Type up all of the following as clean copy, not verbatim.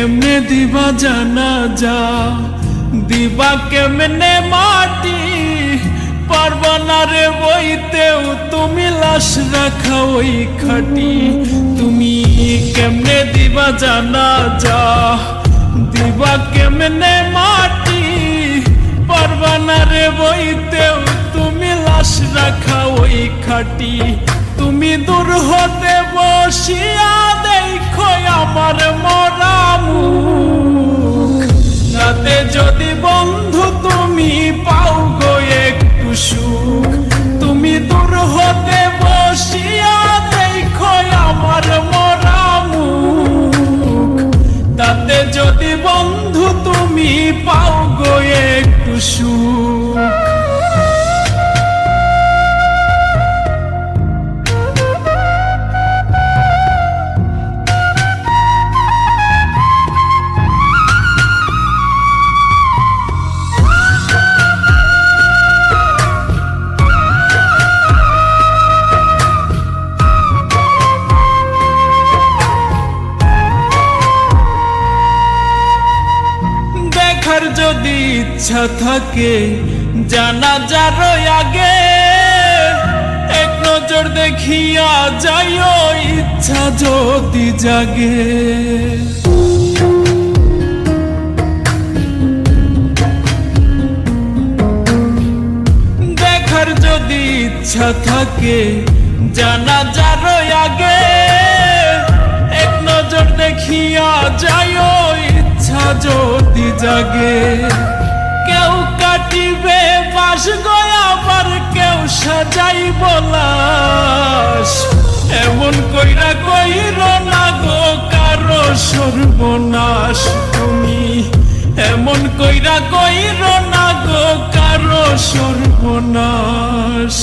কেমনে দিবা জানাজা, দিবা কেমনে মাটি, পারবা না রে বইতেও তুমি লাশ রাখা ওই খাটি। তুমি কেমনে দিবা জানাজা, দিবা কেমনে মাটি, পারবা না রে বইতেও তুমি লাশ রাখা ওই খাটি। তুমি দূর হতে বসিয়া দেখো আমার মরা মুখ, রাতে যদি বন্ধু তুমি পাও গো একটু সুখ। তুমি দূর হতে বসিয়া দেখো আমার মরা মুখ, তাতে যদি বন্ধু তুমি পাও গো একটু সুখ। দেখার যদি ইচ্ছা থাকে জানাজার আগে, এক নজর দেখিয়া যাইও ইচ্ছা যদি জাগে। দেখার যদি ইচ্ছা থাকে জানাজার আগে, এক নজর দেখিয়া যাইও ইচ্ছা যদি জাগে। কেউ কাটিবে বাস গয়া আবার কেউ সাজাইব লাশ, এমন কইরা কইর না গো কারো সর্বনাশ। তুমি এমন কইরা কইর না গো কারো সর্বনাশ।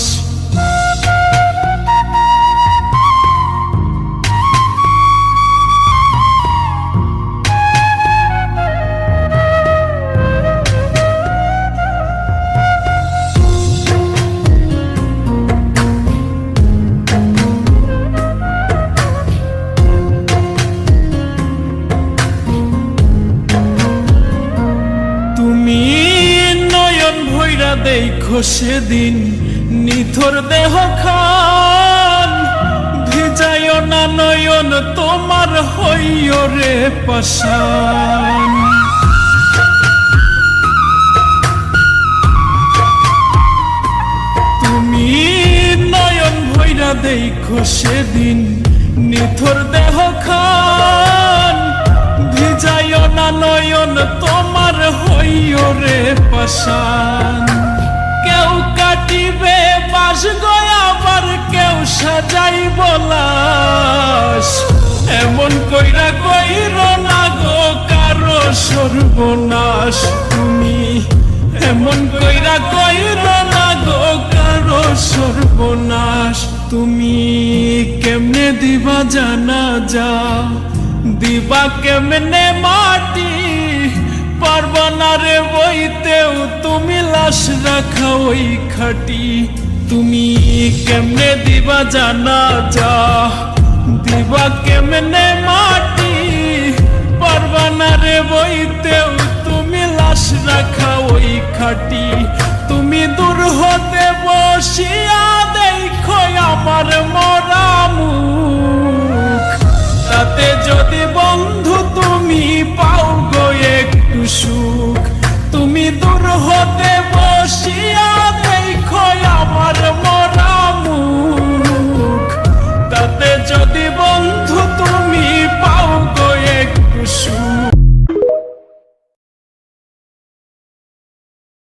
দেখো সেদিন নিথর দেহ খান, ভিজাইও না নয়ন তোমার হইও রে পাষাণ। তুমি নয়ন ভৈরা দেখো সেদিন নিথর দেহ খান, ভিজাইও না নয়ন তোমার হইও রে পাষাণ। কেউ কাটিবে বাস গয়া আবার কেউ সাজাইব লাশ, এমন কইরা কইর না গো কারো সর্বনাশ। তুমি এমন কইরা কইর না গো কারো সর্বনাশ। তুমি কেমনে দিবা জানাজা, দিবা কেমনে মাটি, পারবা না রে বইতেও তুমি লাশ রাখা ওই খাটি। তুমি কেমনে দিবা জানাজা, দিবা কেমনে মাটি, পারবা না রে বইতেও তুমি লাশ রাখা ওই খাটি। তুমি দূর হতে বসিয়া দেখো আমার